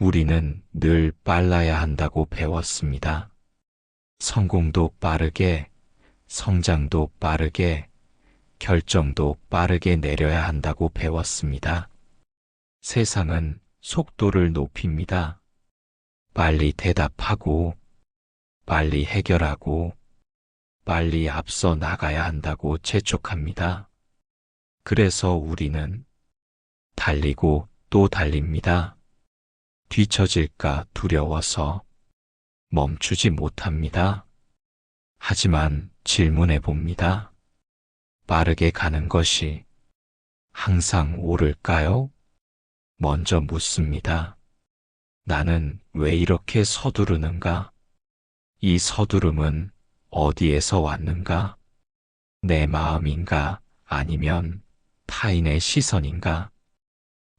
우리는 늘 빨라야 한다고 배웠습니다. 성공도 빠르게, 성장도 빠르게, 결정도 빠르게 내려야 한다고 배웠습니다. 세상은 속도를 높입니다. 빨리 대답하고, 빨리 해결하고, 빨리 앞서 나가야 한다고 재촉합니다. 그래서 우리는 달리고 또 달립니다. 뒤처질까 두려워서 멈추지 못합니다. 하지만 질문해 봅니다. 빠르게 가는 것이 항상 옳을까요? 먼저 묻습니다. 나는 왜 이렇게 서두르는가? 이 서두름은 어디에서 왔는가? 내 마음인가? 아니면 타인의 시선인가?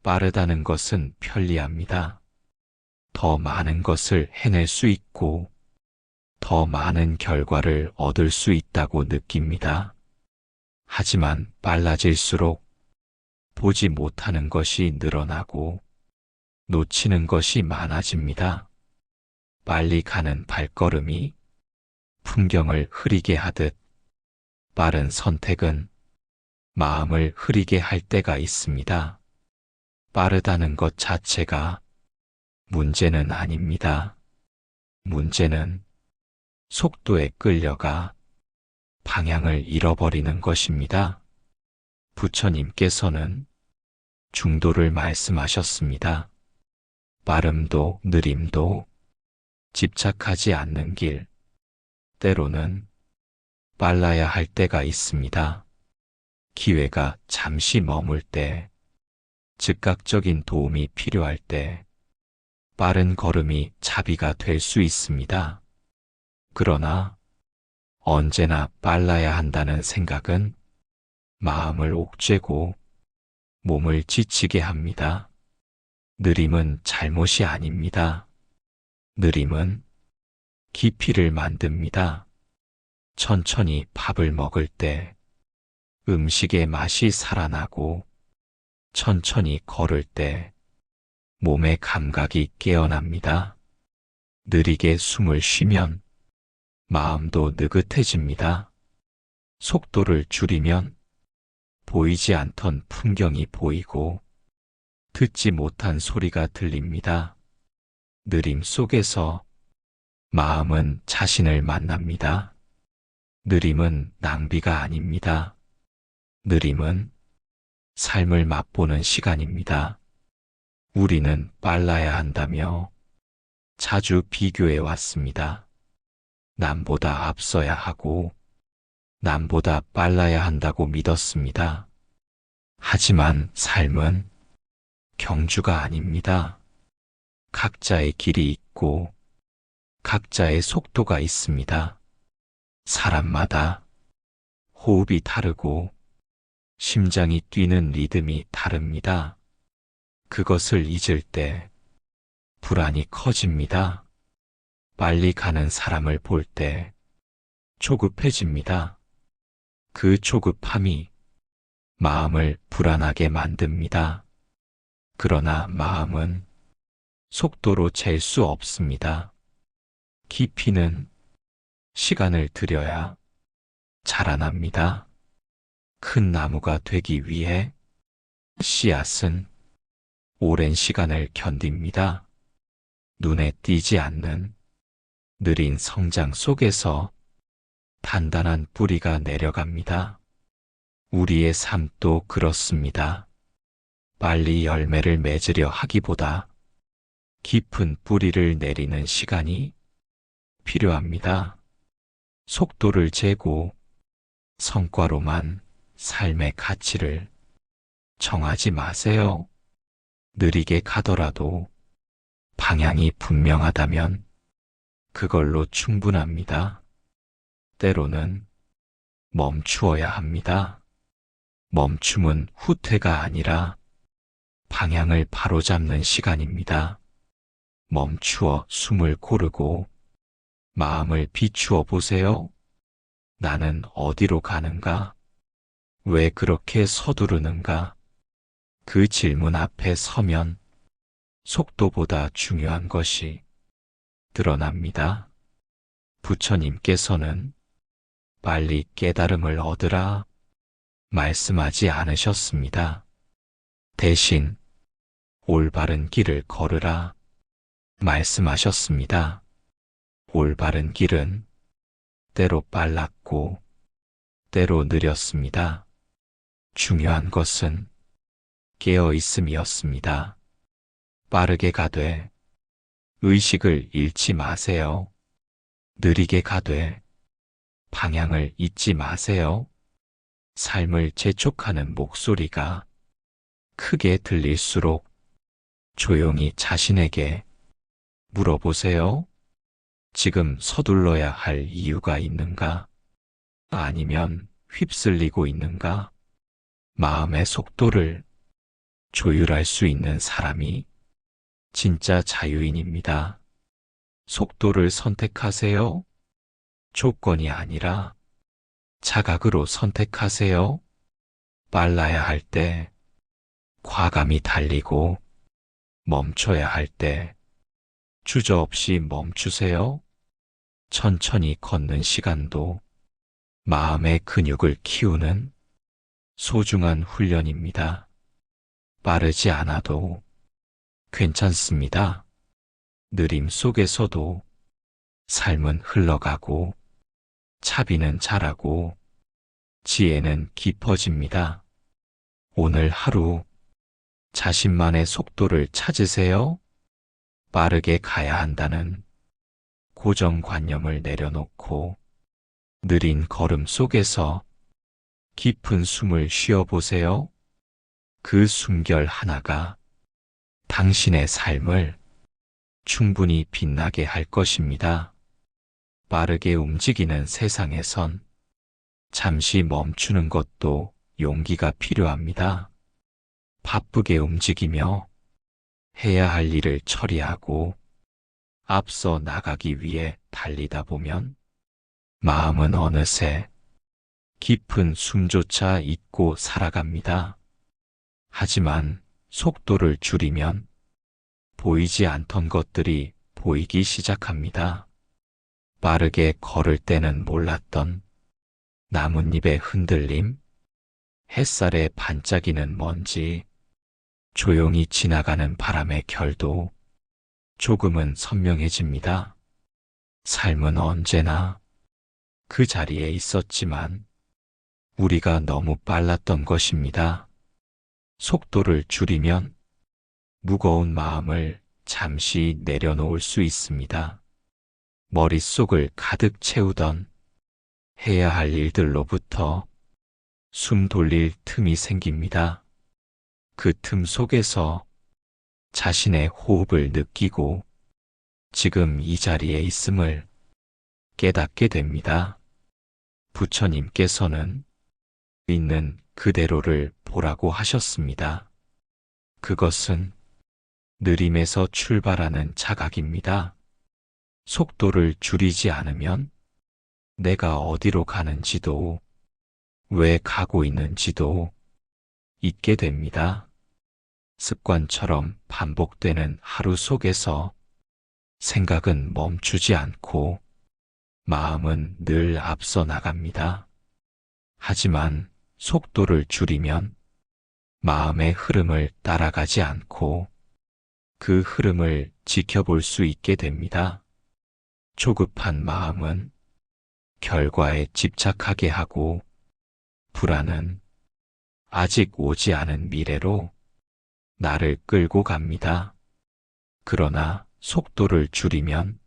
빠르다는 것은 편리합니다. 더 많은 것을 해낼 수 있고 더 많은 결과를 얻을 수 있다고 느낍니다. 하지만 빨라질수록 보지 못하는 것이 늘어나고 놓치는 것이 많아집니다. 빨리 가는 발걸음이 풍경을 흐리게 하듯 빠른 선택은 마음을 흐리게 할 때가 있습니다. 빠르다는 것 자체가 문제는 아닙니다. 문제는 속도에 끌려가 방향을 잃어버리는 것입니다. 부처님께서는 중도를 말씀하셨습니다. 빠름도 느림도 집착하지 않는 길, 때로는 빨라야 할 때가 있습니다. 기회가 잠시 머물 때, 즉각적인 도움이 필요할 때, 빠른 걸음이 자비가 될 수 있습니다. 그러나 언제나 빨라야 한다는 생각은 마음을 옥죄고 몸을 지치게 합니다. 느림은 잘못이 아닙니다. 느림은 깊이를 만듭니다. 천천히 밥을 먹을 때 음식의 맛이 살아나고 천천히 걸을 때 몸의 감각이 깨어납니다. 느리게 숨을 쉬면 마음도 느긋해집니다. 속도를 줄이면 보이지 않던 풍경이 보이고 듣지 못한 소리가 들립니다. 느림 속에서 마음은 자신을 만납니다. 느림은 낭비가 아닙니다. 느림은 삶을 맛보는 시간입니다. 우리는 빨라야 한다며 자주 비교해 왔습니다. 남보다 앞서야 하고 남보다 빨라야 한다고 믿었습니다. 하지만 삶은 경주가 아닙니다. 각자의 길이 있고 각자의 속도가 있습니다. 사람마다 호흡이 다르고 심장이 뛰는 리듬이 다릅니다. 그것을 잊을 때 불안이 커집니다. 빨리 가는 사람을 볼 때 조급해집니다. 그 조급함이 마음을 불안하게 만듭니다. 그러나 마음은 속도로 잴 수 없습니다. 깊이는 시간을 들여야 자라납니다. 큰 나무가 되기 위해 씨앗은 오랜 시간을 견딥니다. 눈에 띄지 않는 느린 성장 속에서 단단한 뿌리가 내려갑니다. 우리의 삶도 그렇습니다. 빨리 열매를 맺으려 하기보다 깊은 뿌리를 내리는 시간이 필요합니다. 속도를 재고 성과로만 삶의 가치를 정하지 마세요. 느리게 가더라도 방향이 분명하다면 그걸로 충분합니다. 때로는 멈추어야 합니다. 멈춤은 후퇴가 아니라 방향을 바로잡는 시간입니다. 멈추어 숨을 고르고 마음을 비추어 보세요. 나는 어디로 가는가? 왜 그렇게 서두르는가? 그 질문 앞에 서면 속도보다 중요한 것이 드러납니다. 부처님께서는 빨리 깨달음을 얻으라 말씀하지 않으셨습니다. 대신 올바른 길을 걸으라 말씀하셨습니다. 올바른 길은 때로 빨랐고 때로 느렸습니다. 중요한 것은 깨어 있음이었습니다. 빠르게 가되 의식을 잃지 마세요. 느리게 가되 방향을 잊지 마세요. 삶을 재촉하는 목소리가 크게 들릴수록 조용히 자신에게 물어보세요. 지금 서둘러야 할 이유가 있는가? 아니면 휩쓸리고 있는가? 마음의 속도를 조율할 수 있는 사람이 진짜 자유인입니다. 속도를 선택하세요. 조건이 아니라 자각으로 선택하세요. 빨라야 할 때 과감히 달리고 멈춰야 할 때 주저없이 멈추세요. 천천히 걷는 시간도 마음의 근육을 키우는 소중한 훈련입니다. 빠르지 않아도 괜찮습니다. 느림 속에서도 삶은 흘러가고 차비는 자라고 지혜는 깊어집니다. 오늘 하루 자신만의 속도를 찾으세요. 빠르게 가야 한다는 고정관념을 내려놓고 느린 걸음 속에서 깊은 숨을 쉬어보세요. 그 숨결 하나가 당신의 삶을 충분히 빛나게 할 것입니다. 빠르게 움직이는 세상에선 잠시 멈추는 것도 용기가 필요합니다. 바쁘게 움직이며 해야 할 일을 처리하고 앞서 나가기 위해 달리다 보면 마음은 어느새 깊은 숨조차 잊고 살아갑니다. 하지만 속도를 줄이면 보이지 않던 것들이 보이기 시작합니다. 빠르게 걸을 때는 몰랐던 나뭇잎의 흔들림, 햇살에 반짝이는 먼지, 조용히 지나가는 바람의 결도 조금은 선명해집니다. 삶은 언제나 그 자리에 있었지만 우리가 너무 빨랐던 것입니다. 속도를 줄이면 무거운 마음을 잠시 내려놓을 수 있습니다. 머릿속을 가득 채우던 해야 할 일들로부터 숨 돌릴 틈이 생깁니다. 그 틈 속에서 자신의 호흡을 느끼고 지금 이 자리에 있음을 깨닫게 됩니다. 부처님께서는 있는 그대로를 보라고 하셨습니다. 그것은 느림에서 출발하는 자각입니다. 속도를 줄이지 않으면 내가 어디로 가는지도 왜 가고 있는지도 잊게 됩니다. 습관처럼 반복되는 하루 속에서 생각은 멈추지 않고 마음은 늘 앞서 나갑니다. 하지만 속도를 줄이면 마음의 흐름을 따라가지 않고 그 흐름을 지켜볼 수 있게 됩니다. 조급한 마음은 결과에 집착하게 하고 불안은 아직 오지 않은 미래로 나를 끌고 갑니다. 그러나 속도를 줄이면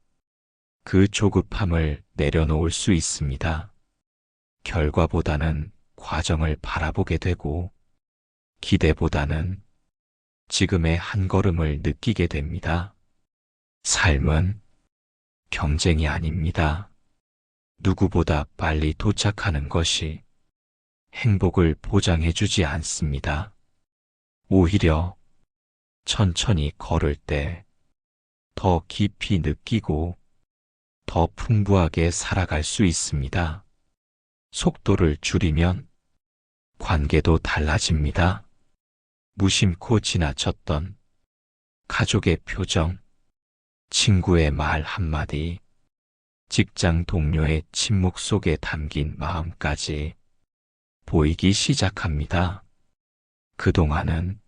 그 조급함을 내려놓을 수 있습니다. 결과보다는 과정을 바라보게 되고 기대보다는 지금의 한 걸음을 느끼게 됩니다. 삶은 경쟁이 아닙니다. 누구보다 빨리 도착하는 것이 행복을 보장해주지 않습니다. 오히려 천천히 걸을 때 더 깊이 느끼고 더 풍부하게 살아갈 수 있습니다. 속도를 줄이면 관계도 달라집니다. 무심코 지나쳤던 가족의 표정, 친구의 말 한마디, 직장 동료의 침묵 속에 담긴 마음까지 보이기 시작합니다. 그동안은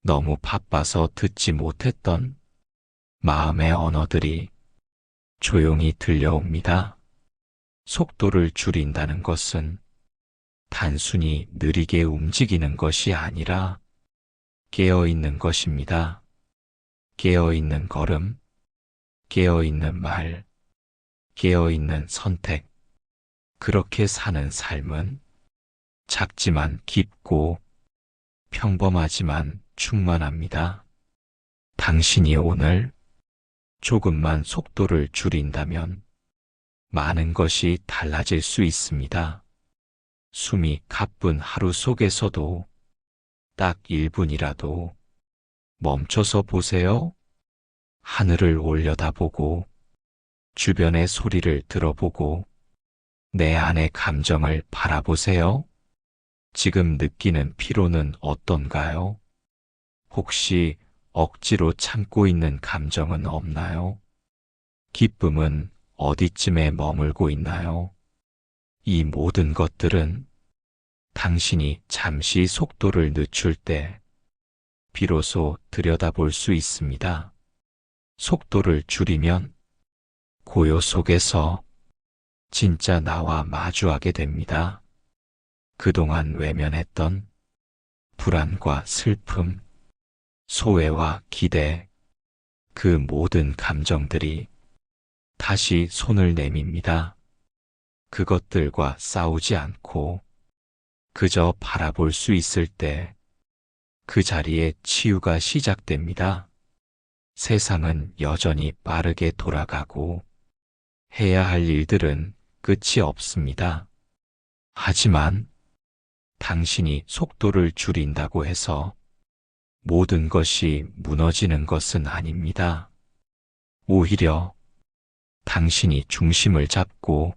너무 바빠서 듣지 못했던 마음의 언어들이 조용히 들려옵니다. 속도를 줄인다는 것은 단순히 느리게 움직이는 것이 아니라 깨어있는 것입니다. 깨어있는 걸음, 깨어있는 말, 깨어있는 선택. 그렇게 사는 삶은 작지만 깊고 평범하지만 충만합니다. 당신이 오늘 조금만 속도를 줄인다면 많은 것이 달라질 수 있습니다. 숨이 가쁜 하루 속에서도 딱 1분이라도 멈춰서 보세요. 하늘을 올려다보고 주변의 소리를 들어보고 내 안의 감정을 바라보세요. 지금 느끼는 피로는 어떤가요? 혹시 억지로 참고 있는 감정은 없나요? 기쁨은 어디쯤에 머물고 있나요? 이 모든 것들은 당신이 잠시 속도를 늦출 때 비로소 들여다볼 수 있습니다. 속도를 줄이면 고요 속에서 진짜 나와 마주하게 됩니다. 그동안 외면했던 불안과 슬픔, 소외와 기대, 그 모든 감정들이 다시 손을 내밉니다. 그것들과 싸우지 않고 그저 바라볼 수 있을 때 그 자리에 치유가 시작됩니다. 세상은 여전히 빠르게 돌아가고 해야 할 일들은 끝이 없습니다. 하지만 당신이 속도를 줄인다고 해서 모든 것이 무너지는 것은 아닙니다. 오히려 당신이 중심을 잡고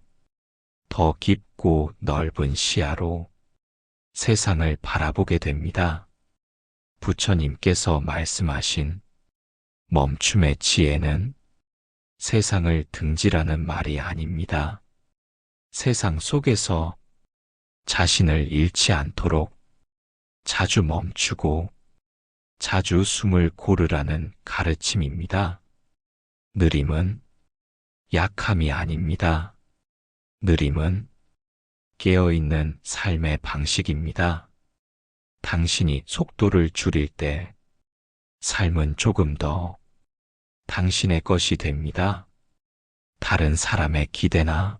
더 깊고 넓은 시야로 세상을 바라보게 됩니다. 부처님께서 말씀하신 멈춤의 지혜는 세상을 등지라는 말이 아닙니다. 세상 속에서 자신을 잃지 않도록 자주 멈추고 자주 숨을 고르라는 가르침입니다. 느림은 약함이 아닙니다. 느림은 깨어있는 삶의 방식입니다. 당신이 속도를 줄일 때 삶은 조금 더 당신의 것이 됩니다. 다른 사람의 기대나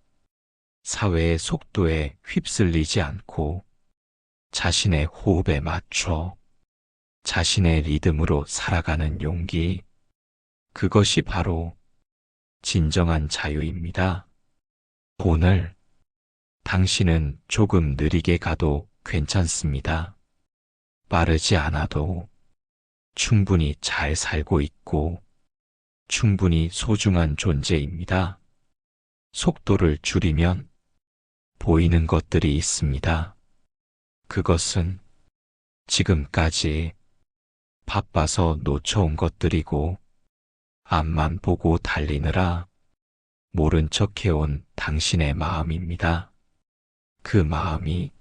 사회의 속도에 휩쓸리지 않고 자신의 호흡에 맞춰 자신의 리듬으로 살아가는 용기, 그것이 바로 진정한 자유입니다. 오늘 당신은 조금 느리게 가도 괜찮습니다. 빠르지 않아도 충분히 잘 살고 있고 충분히 소중한 존재입니다. 속도를 줄이면 보이는 것들이 있습니다. 그것은 지금까지 바빠서 놓쳐온 것들이고 앞만 보고 달리느라 모른 척 해온 당신의 마음입니다. 그 마음이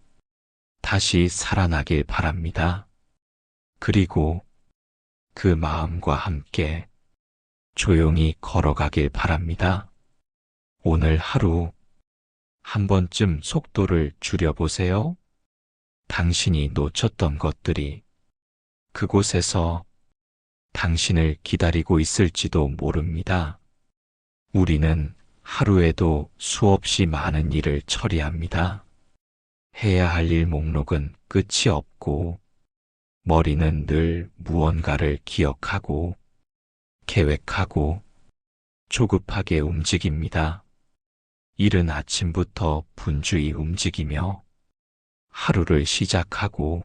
다시 살아나길 바랍니다. 그리고 그 마음과 함께 조용히 걸어가길 바랍니다. 오늘 하루 한 번쯤 속도를 줄여보세요. 당신이 놓쳤던 것들이 그곳에서 당신을 기다리고 있을지도 모릅니다. 우리는 하루에도 수없이 많은 일을 처리합니다. 해야 할 일 목록은 끝이 없고 머리는 늘 무언가를 기억하고 계획하고 조급하게 움직입니다. 이른 아침부터 분주히 움직이며 하루를 시작하고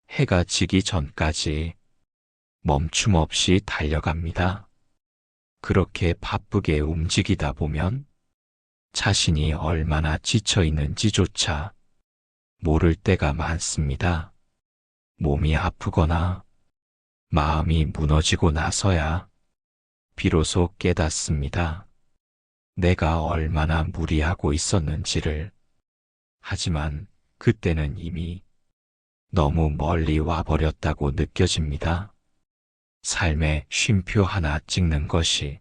해가 지기 전까지 멈춤 없이 달려갑니다. 그렇게 바쁘게 움직이다 보면 자신이 얼마나 지쳐 있는지조차 모를 때가 많습니다. 몸이 아프거나 마음이 무너지고 나서야 비로소 깨닫습니다. 내가 얼마나 무리하고 있었는지를. 하지만 그때는 이미 너무 멀리 와버렸다고 느껴집니다. 삶의 쉼표 하나 찍는 것이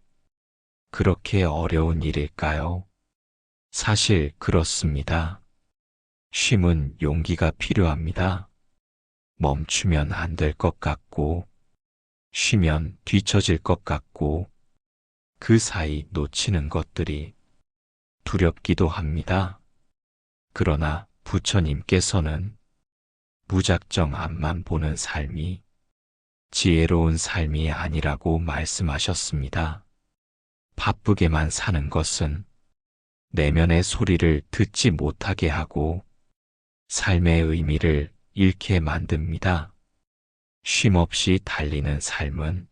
그렇게 어려운 일일까요? 사실 그렇습니다. 쉼은 용기가 필요합니다. 멈추면 안 될 것 같고, 쉬면 뒤처질 것 같고, 그 사이 놓치는 것들이 두렵기도 합니다. 그러나 부처님께서는 무작정 앞만 보는 삶이 지혜로운 삶이 아니라고 말씀하셨습니다. 바쁘게만 사는 것은 내면의 소리를 듣지 못하게 하고 삶의 의미를 잃게 만듭니다. 쉼 없이 달리는 삶은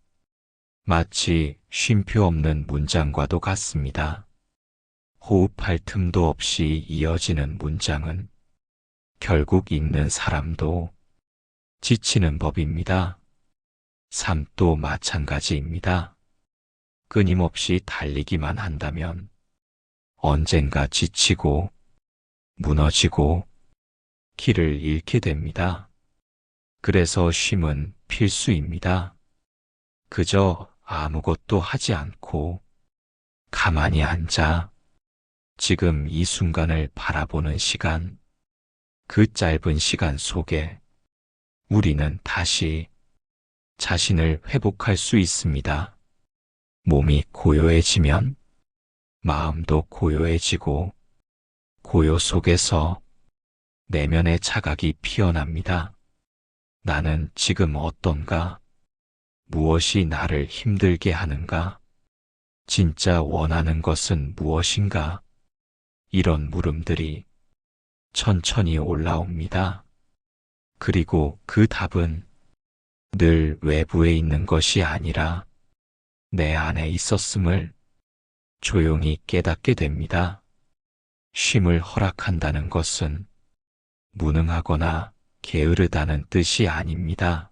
마치 쉼표 없는 문장과도 같습니다. 호흡할 틈도 없이 이어지는 문장은 결국 읽는 사람도 지치는 법입니다. 삶도 마찬가지입니다. 끊임없이 달리기만 한다면 언젠가 지치고 무너지고 길을 잃게 됩니다. 그래서 쉼은 필수입니다. 그저 아무것도 하지 않고 가만히 앉아 지금 이 순간을 바라보는 시간, 그 짧은 시간 속에 우리는 다시 자신을 회복할 수 있습니다. 몸이 고요해지면 마음도 고요해지고 고요 속에서 내면의 자각이 피어납니다. 나는 지금 어떤가? 무엇이 나를 힘들게 하는가? 진짜 원하는 것은 무엇인가? 이런 물음들이 천천히 올라옵니다. 그리고 그 답은 늘 외부에 있는 것이 아니라 내 안에 있었음을 조용히 깨닫게 됩니다. 쉼을 허락한다는 것은 무능하거나 게으르다는 뜻이 아닙니다.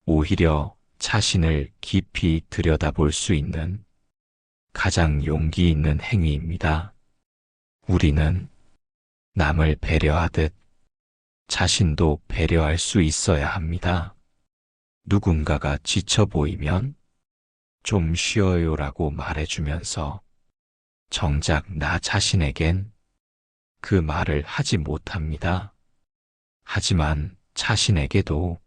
오히려 자신을 깊이 들여다볼 수 있는 가장 용기 있는 행위입니다. 우리는 남을 배려하듯 자신도 배려할 수 있어야 합니다. 누군가가 지쳐 보이면 좀 쉬어요라고 말해주면서 정작 나 자신에겐 그 말을 하지 못합니다. 하지만 자신에게도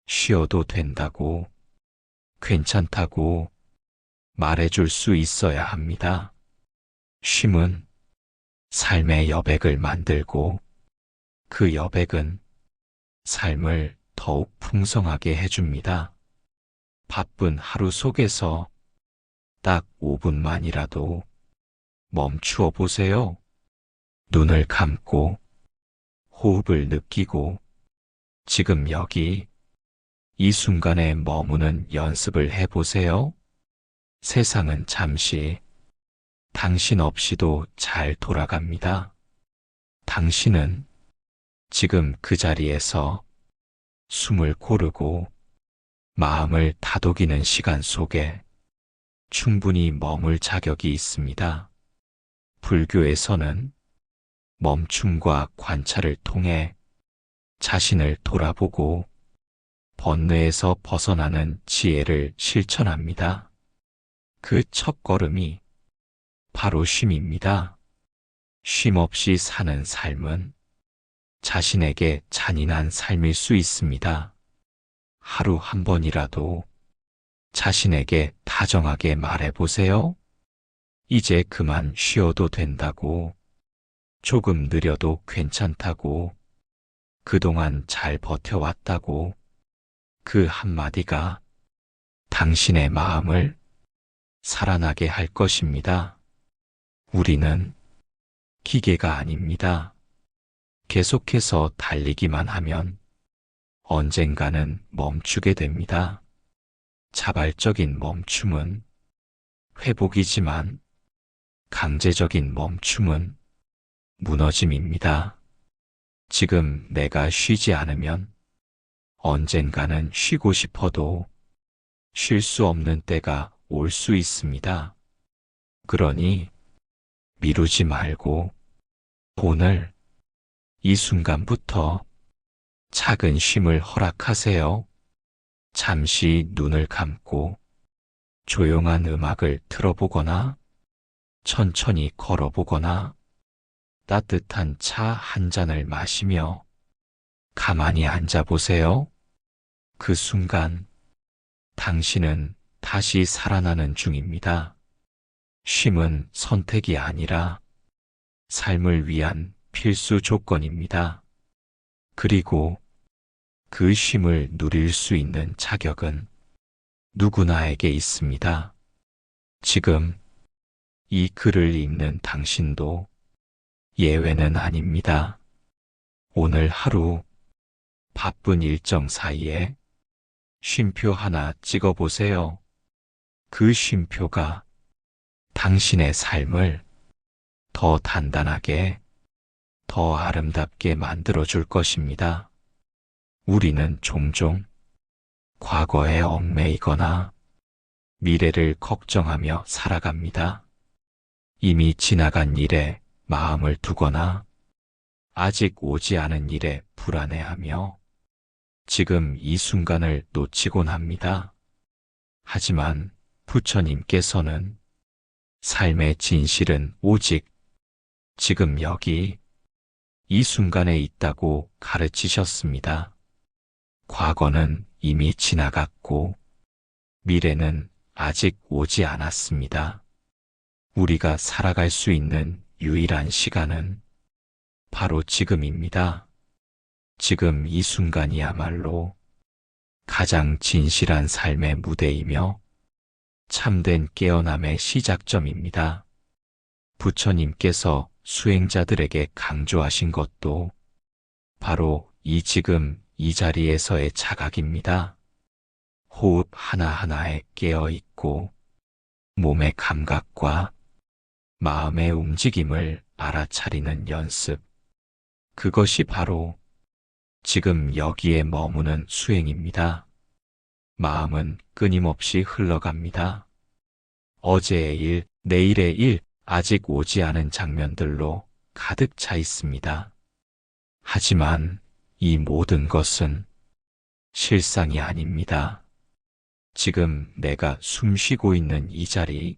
쉬어도 된다고, 괜찮다고 말해줄 수 있어야 합니다. 쉼은 삶의 여백을 만들고 그 여백은 삶을 더욱 풍성하게 해줍니다. 바쁜 하루 속에서 딱 5분만이라도 멈추어 보세요. 눈을 감고 호흡을 느끼고 지금 여기 이 순간에 머무는 연습을 해보세요. 세상은 잠시 당신 없이도 잘 돌아갑니다. 당신은 지금 그 자리에서 숨을 고르고 마음을 다독이는 시간 속에 충분히 머물 자격이 있습니다. 불교에서는 멈춤과 관찰을 통해 자신을 돌아보고 번뇌에서 벗어나는 지혜를 실천합니다. 그 첫걸음이 바로 쉼입니다. 쉼 없이 사는 삶은 자신에게 잔인한 삶일 수 있습니다. 하루 한 번이라도 자신에게 다정하게 말해보세요. 이제 그만 쉬어도 된다고, 조금 느려도 괜찮다고, 그동안 잘 버텨왔다고. 그 한마디가 당신의 마음을 살아나게 할 것입니다. 우리는 기계가 아닙니다. 계속해서 달리기만 하면 언젠가는 멈추게 됩니다. 자발적인 멈춤은 회복이지만 강제적인 멈춤은 무너짐입니다. 지금 내가 쉬지 않으면 언젠가는 쉬고 싶어도 쉴 수 없는 때가 올 수 있습니다. 그러니 미루지 말고 오늘 이 순간부터 작은 쉼을 허락하세요. 잠시 눈을 감고 조용한 음악을 틀어보거나 천천히 걸어보거나 따뜻한 차 한 잔을 마시며 가만히 앉아보세요. 그 순간 당신은 다시 살아나는 중입니다. 쉼은 선택이 아니라 삶을 위한 필수 조건입니다. 그리고 그 쉼을 누릴 수 있는 자격은 누구나에게 있습니다. 지금 이 글을 읽는 당신도 예외는 아닙니다. 오늘 하루 바쁜 일정 사이에 쉼표 하나 찍어보세요. 그 쉼표가 당신의 삶을 더 단단하게, 더 아름답게 만들어줄 것입니다. 우리는 종종 과거에 얽매이거나 미래를 걱정하며 살아갑니다. 이미 지나간 일에 마음을 두거나 아직 오지 않은 일에 불안해하며 지금 이 순간을 놓치곤 합니다. 하지만 부처님께서는 삶의 진실은 오직 지금 여기 이 순간에 있다고 가르치셨습니다. 과거는 이미 지나갔고 미래는 아직 오지 않았습니다. 우리가 살아갈 수 있는 유일한 시간은 바로 지금입니다. 지금 이 순간이야말로 가장 진실한 삶의 무대이며 참된 깨어남의 시작점입니다. 부처님께서 수행자들에게 강조하신 것도 바로 이 지금 이 자리에서의 자각입니다. 호흡 하나하나에 깨어있고 몸의 감각과 마음의 움직임을 알아차리는 연습. 그것이 바로 지금 여기에 머무는 수행입니다. 마음은 끊임없이 흘러갑니다. 어제의 일, 내일의 일, 아직 오지 않은 장면들로 가득 차 있습니다. 하지만 이 모든 것은 실상이 아닙니다. 지금 내가 숨 쉬고 있는 이 자리,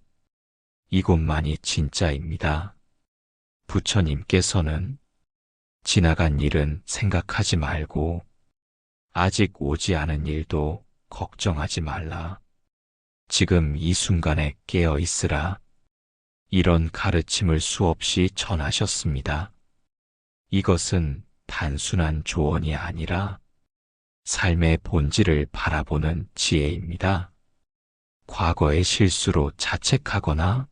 이곳만이 진짜입니다. 부처님께서는 지나간 일은 생각하지 말고 아직 오지 않은 일도 걱정하지 말라. 지금 이 순간에 깨어 있으라. 이런 가르침을 수없이 전하셨습니다. 이것은 단순한 조언이 아니라 삶의 본질을 바라보는 지혜입니다. 과거의 실수로 자책하거나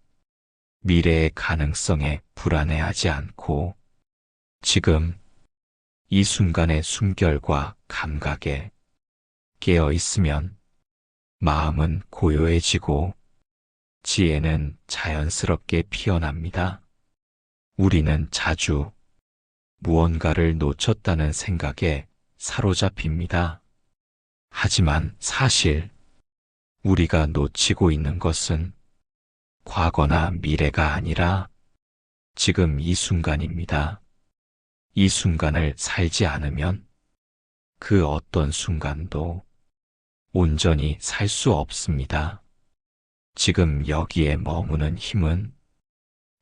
미래의 가능성에 불안해하지 않고 지금 이 순간의 숨결과 감각에 깨어 있으면 마음은 고요해지고 지혜는 자연스럽게 피어납니다. 우리는 자주 무언가를 놓쳤다는 생각에 사로잡힙니다. 하지만 사실 우리가 놓치고 있는 것은 과거나 미래가 아니라 지금 이 순간입니다. 이 순간을 살지 않으면 그 어떤 순간도 온전히 살 수 없습니다. 지금 여기에 머무는 힘은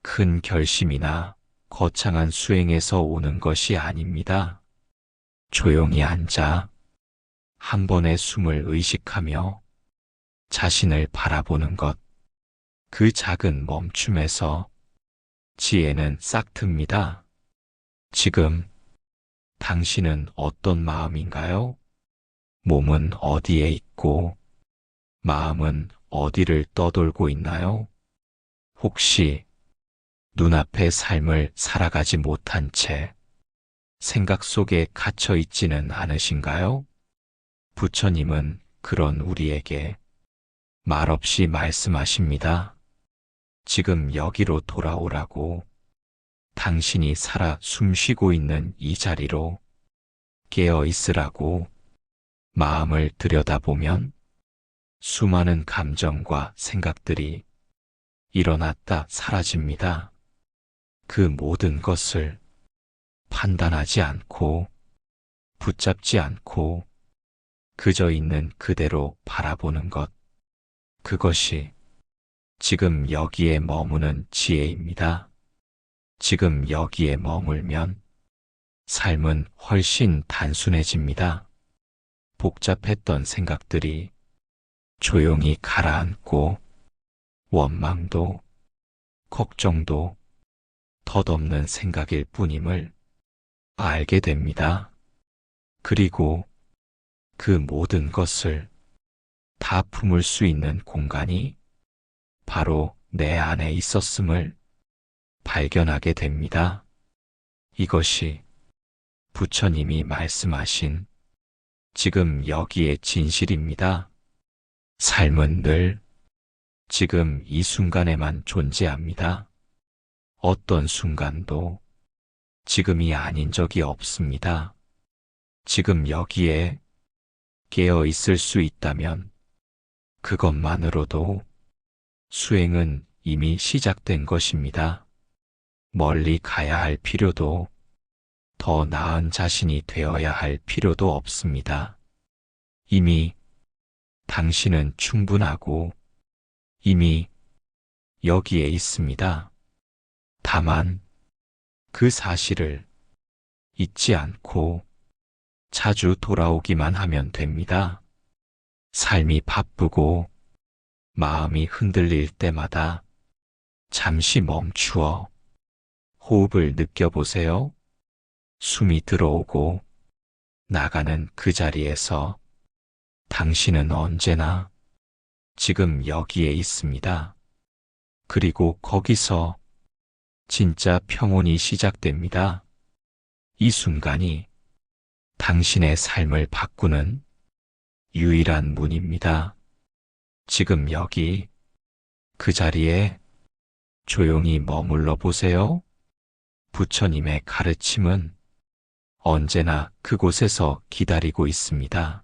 큰 결심이나 거창한 수행에서 오는 것이 아닙니다. 조용히 앉아 한 번의 숨을 의식하며 자신을 바라보는 것, 그 작은 멈춤에서 지혜는 싹틉니다. 지금 당신은 어떤 마음인가요? 몸은 어디에 있고 마음은 어디를 떠돌고 있나요? 혹시 눈앞의 삶을 살아가지 못한 채 생각 속에 갇혀 있지는 않으신가요? 부처님은 그런 우리에게 말없이 말씀하십니다. 지금 여기로 돌아오라고. 당신이 살아 숨쉬고 있는 이 자리로 깨어 있으라고. 마음을 들여다보면 수많은 감정과 생각들이 일어났다 사라집니다. 그 모든 것을 판단하지 않고 붙잡지 않고 그저 있는 그대로 바라보는 것. 그것이 지금 여기에 머무는 지혜입니다. 지금 여기에 머물면 삶은 훨씬 단순해집니다. 복잡했던 생각들이 조용히 가라앉고 원망도 걱정도 덧없는 생각일 뿐임을 알게 됩니다. 그리고 그 모든 것을 다 품을 수 있는 공간이 바로 내 안에 있었음을 발견하게 됩니다. 이것이 부처님이 말씀하신 지금 여기의 진실입니다. 삶은 늘 지금 이 순간에만 존재합니다. 어떤 순간도 지금이 아닌 적이 없습니다. 지금 여기에 깨어 있을 수 있다면 그것만으로도 수행은 이미 시작된 것입니다. 멀리 가야 할 필요도 더 나은 자신이 되어야 할 필요도 없습니다. 이미 당신은 충분하고 이미 여기에 있습니다. 다만 그 사실을 잊지 않고 자주 돌아오기만 하면 됩니다. 삶이 바쁘고 마음이 흔들릴 때마다 잠시 멈추어 호흡을 느껴보세요. 숨이 들어오고 나가는 그 자리에서 당신은 언제나 지금 여기에 있습니다. 그리고 거기서 진짜 평온이 시작됩니다. 이 순간이 당신의 삶을 바꾸는 유일한 문입니다. 지금 여기 그 자리에 조용히 머물러 보세요. 부처님의 가르침은 언제나 그곳에서 기다리고 있습니다.